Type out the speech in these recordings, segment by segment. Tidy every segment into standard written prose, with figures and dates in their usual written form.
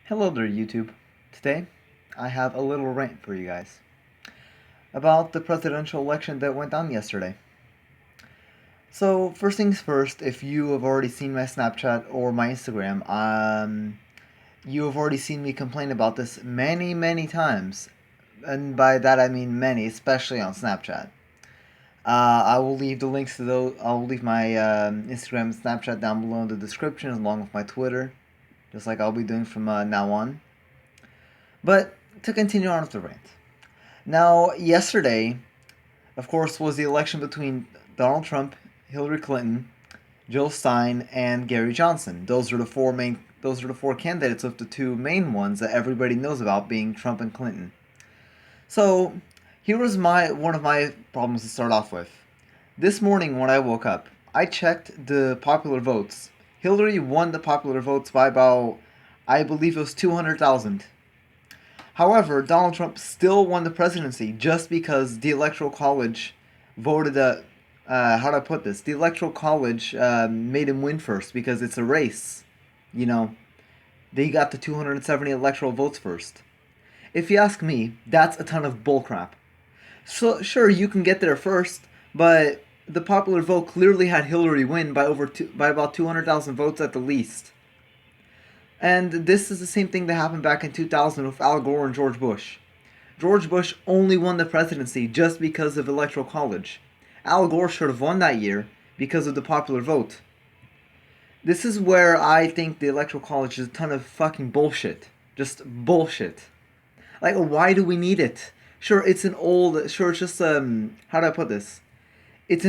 Hello there, YouTube. Today, I have a little rant for you guys about the presidential election that went on yesterday. So, first things first, if you have already seen my Snapchat or my Instagram, you have already seen me complain about this many, many times. And by that I mean many, especially on Snapchat. I will leave the links to those. I'll leave my Instagram and Snapchat down below in the description, along with my Twitter, just like I'll be doing from now on. But to continue on with the rant. Now, yesterday, of course, was the election between Donald Trump, Hillary Clinton, Jill Stein, and Gary Johnson. Those are the four candidates of the two main ones that everybody knows about, being Trump and Clinton. So, here was one of my problems to start off with. This morning when I woke up, I checked the popular votes. Hillary won the popular votes by about, I believe it was 200,000. However, Donald Trump still won the presidency just because the Electoral College voted how do I put this? The Electoral College made him win first because it's a race. You know, they got the 270 electoral votes first. If you ask me, that's a ton of bullcrap. So sure, you can get there first, but the popular vote clearly had Hillary win by about 200,000 votes at the least. And this is the same thing that happened back in 2000 with Al Gore and George Bush. George Bush only won the presidency just because of Electoral College. Al Gore should have won that year because of the popular vote. This is where I think the Electoral College is a ton of fucking bullshit. Just bullshit. Like, why do we need it? Sure, it's just, how do I put this? It's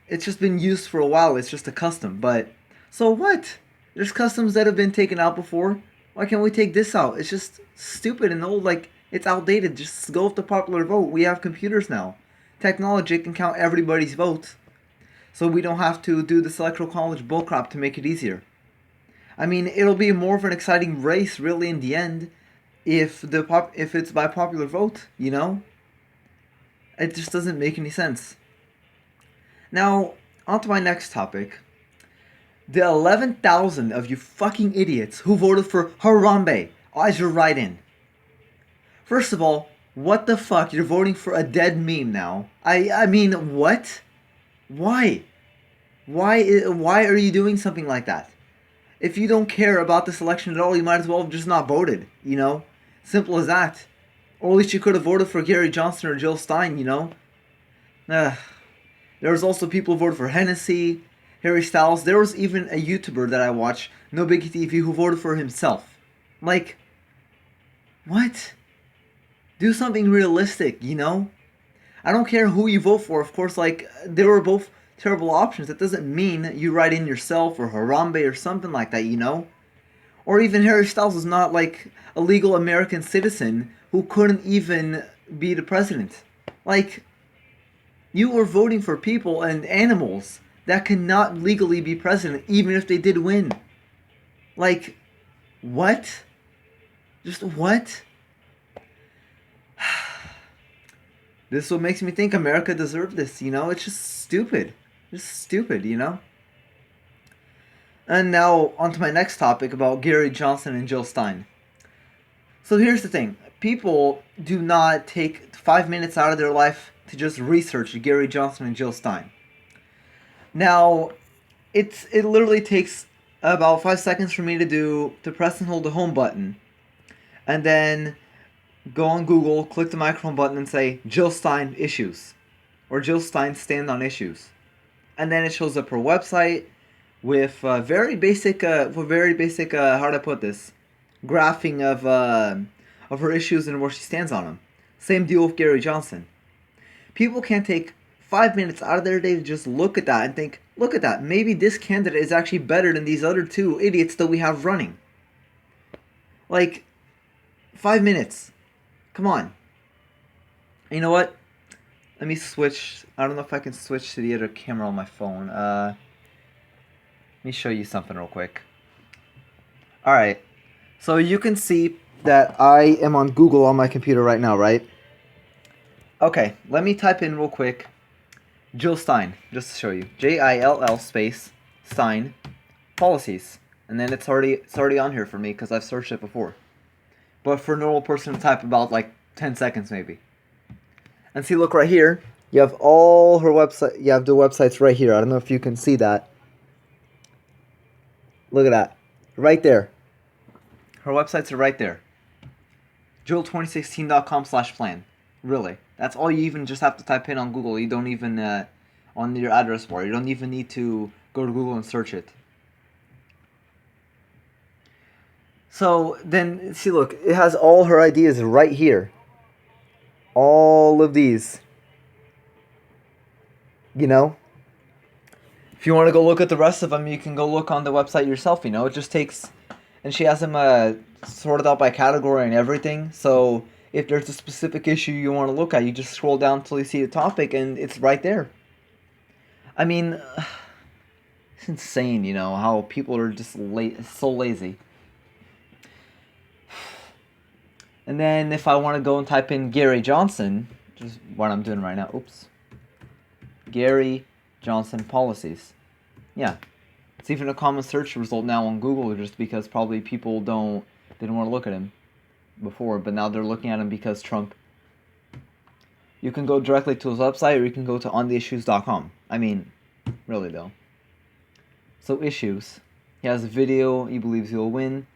it's just been used for a while, it's just a custom, but, so what? There's customs that have been taken out before. Why can't we take this out? It's just stupid and old, like, it's outdated. Just go with the popular vote. We have computers now. Technology can count everybody's votes. So we don't have to do this electoral college bullcrap to make it easier. I mean, it'll be more of an exciting race, really, in the end, if it's by popular vote, you know? It just doesn't make any sense. Now, on to my next topic. The 11,000 of you fucking idiots who voted for Harambe as your write-in. First of all, what the fuck? You're voting for a dead meme now. I mean, what? Why? Why are you doing something like that? If you don't care about this election at all, you might as well have just not voted, you know? Simple as that. Or at least you could have voted for Gary Johnson or Jill Stein, you know? There was also people who voted for Hennessy, Harry Styles. There was even a YouTuber that I watch, No Biggie TV, who voted for himself. Like, what? Do something realistic, you know? I don't care who you vote for. Of course, like, they were both terrible options. That doesn't mean you write in yourself or Harambe or something like that, you know? Or even Harry Styles is not, like, a legal American citizen who couldn't even be the president. Like, you were voting for people and animals that cannot legally be president, even if they did win. Like, what? Just what? This is what makes me think America deserved this, you know? It's just stupid. Just stupid, you know? And now, on to my next topic about Gary Johnson and Jill Stein. So here's the thing. People do not take 5 minutes out of their life to just research Gary Johnson and Jill Stein. Now, it literally takes about 5 seconds for me to press and hold the home button. And then go on Google, click the microphone button and say, Jill Stein issues. Or Jill Stein stand on issues. And then it shows up her website with very basic, how do I put this? Graphing of her issues and where she stands on them. Same deal with Gary Johnson. People can't take 5 minutes out of their day to just look at that and think, look at that, maybe this candidate is actually better than these other two idiots that we have running. Like, 5 minutes. Come on. You know what? Let me switch. I don't know if I can switch to the other camera on my phone. Let me show you something real quick. Alright. So you can see that I am on Google on my computer right now, right? Okay, let me type in real quick Jill Stein, just to show you. Jill space Stein policies. and then it's already on here for me because I've searched it before. But for a normal person to type, about like 10 seconds maybe. And see, look right here. You have all her website. You have the websites right here. I don't know if you can see that. Look at that, right there. Her websites are right there. Jill2016.com/plan. Really, that's all you even just have to type in on Google. You don't even on your address bar. You don't even need to go to Google and search it. So then, see, look, it has all her ideas right here. All of these. You know? If you want to go look at the rest of them, you can go look on the website yourself, you know? It just takes... And she has them sorted out by category and everything. So if there's a specific issue you want to look at, you just scroll down until you see the topic, and it's right there. I mean, it's insane, you know, how people are just so lazy. And then if I want to go and type in Gary Johnson, which is what I'm doing right now. Oops. Gary Johnson policies. Yeah. It's even a common search result now on Google, just because probably people didn't want to look at him before, but now they're looking at him because Trump. You can go directly to his website, or you can go to ontheissues.com. I mean, really though. So issues. He has a video. He believes he'll win.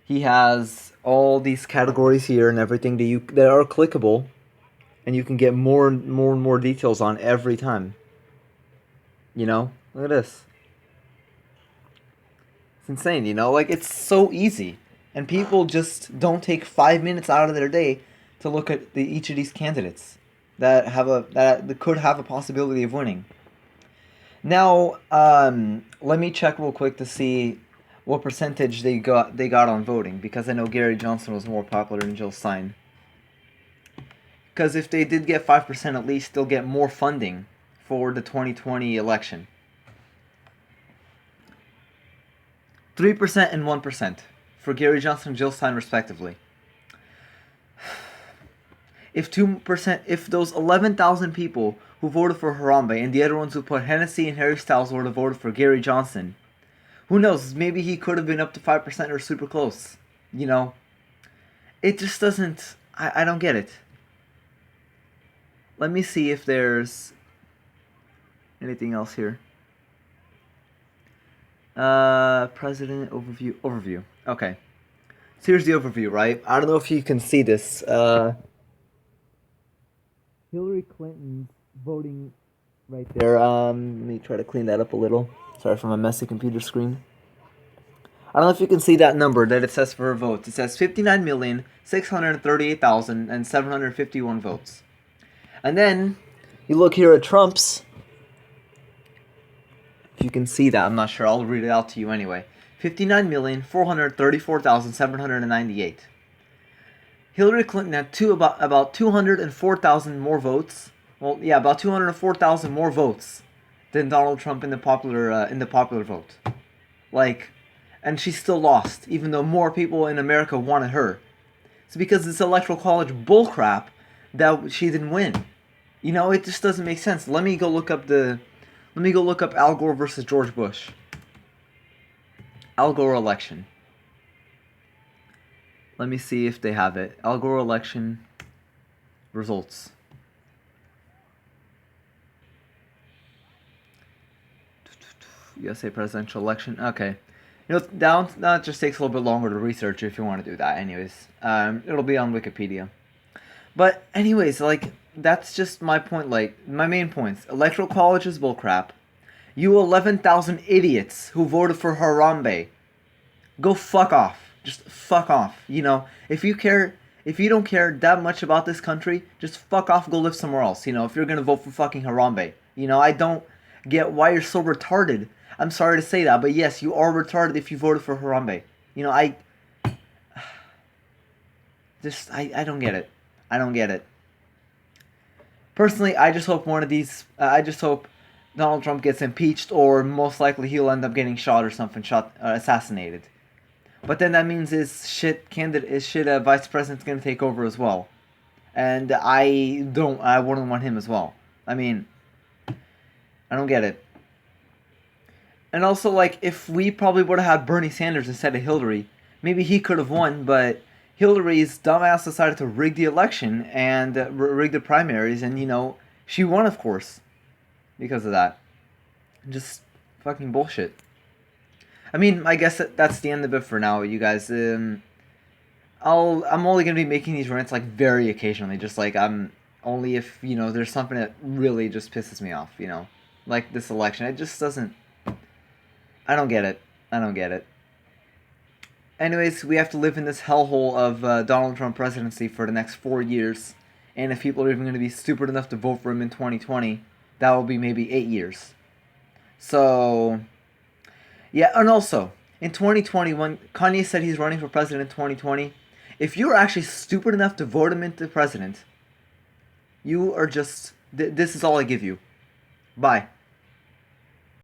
He has all these categories here and everything that are clickable, and you can get more and more details on every time. You know, look at this. It's insane, you know, like it's so easy, and people just don't take 5 minutes out of their day to look at each of these candidates that could have a possibility of winning. Now, let me check real quick to see what percentage they got on voting, because I know Gary Johnson was more popular than Jill Stein. Because if they did get 5% at least, they'll get more funding for the 2020 election. 3% and 1% for Gary Johnson and Jill Stein respectively. If 2%, if those 11,000 people who voted for Harambe and the other ones who put Hennessy and Harry Styles would have voted for Gary Johnson, who knows, maybe he could have been up to 5% or super close, you know? It just doesn't, I don't get it. Let me see if there's anything else here. President overview. Okay. So here's the overview, right? I don't know if you can see this. Hillary Clinton's voting right there. Let me try to clean that up a little. Sorry for my messy computer screen. I don't know if you can see that number that it says for her votes. It says 59,638,751 votes. And then you look here at Trump's. If you can see that, I'm not sure. I'll read it out to you anyway. 59,434,798. Hillary Clinton had about 204,000 more votes. Well, yeah, about 204,000 more votes than Donald Trump in the popular vote. Like, and she still lost, even though more people in America wanted her. It's because it's electoral college bullcrap that she didn't win. You know, it just doesn't make sense. Let me go look up Al Gore versus George Bush. Al Gore election. Let me see if they have it. Al Gore election results. USA presidential election. Okay. You know, that just takes a little bit longer to research if you want to do that. Anyways, it'll be on Wikipedia. But anyways, like, that's just my point. Like, my main points. Electoral college is bullcrap. You 11,000 idiots who voted for Harambe, go fuck off. Just fuck off. You know, if you don't care that much about this country, just fuck off, go live somewhere else. You know, if you're gonna vote for fucking Harambe. You know, I don't get why you're so retarded. I'm sorry to say that, but yes, you are retarded if you voted for Harambe. You know, I don't get it. I don't get it. Personally, I just hope I just hope Donald Trump gets impeached, or most likely he'll end up getting shot or something, assassinated. But then that means his vice president's gonna take over as well, and I wouldn't want him as well. I mean, I don't get it. And also, like, if we probably would have had Bernie Sanders instead of Hillary, maybe he could have won, but Hillary's dumbass decided to rig the election and rig the primaries, and, she won, of course, because of that. Just fucking bullshit. I mean, I guess that's the end of it for now, you guys. I'm only gonna be making these rants like very occasionally, just like I'm only if there's something that really just pisses me off, like this election. It just doesn't. I don't get it. I don't get it. Anyways, we have to live in this hellhole of Donald Trump presidency for the next 4 years, and if people are even going to be stupid enough to vote for him in 2020, that will be maybe 8 years. So, yeah, and also, in 2020, when Kanye said he's running for president in 2020, if you're actually stupid enough to vote him into president, you are just, this is all I give you. Bye.